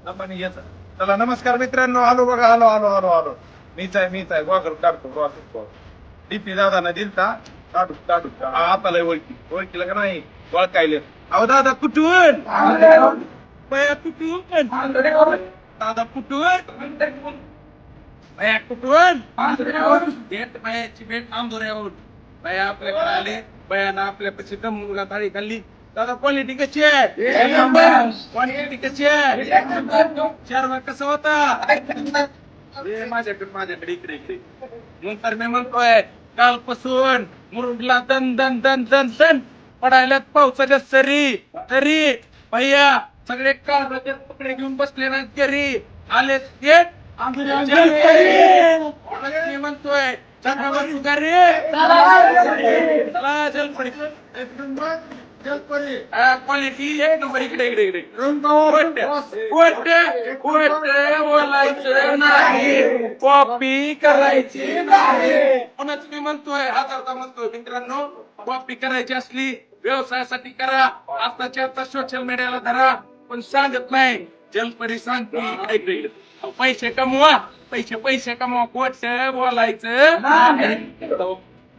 आपण येत चला नमस्कार मित्रांनो, आलो बघा, आलो आलो आलो आलो. मीच आहे गॉगल काढतो डीपी दादाना दिलता. काढू काढू आता लय ओळखीला का नाही ओळखायले. अहो दादा कुठून बया कुठून दादा कुठून बया कुठून भेट बयाची भेट आंबोऱ्यावरून बया आपल्याकडे आले. बयानं आपल्यापाशी मुलगा थाळी खाल्ली. दादा क्वालिटी कशी आहे? क्वालिटी कशी आहे? शर्मा कसं होता? माझ्याकडे इकडे नंतर मी म्हणतोय कालपासून मुरुडला दन दन दन दन दन पडायल्यात पावसाच्या सरी तरी भैया सगळे काळजाचे तुकडे घेऊन बसले ना घरी आले थेट मी म्हणतोय क्वालिटी एक नंबर. इकडे बोलायचं नाही, कॉपी करायची नाही. म्हणूनच मी म्हणतोय आता म्हणतोय मित्रांनो, कॉपी करायची असली व्यवसायासाठी करा. आताच्या आता सोशल मीडियाला धरा, पण सांगत नाही. जलपरी सांगते इकडे पैसे कमवा, पैसे कमवा, खोट बोलायचं नाही.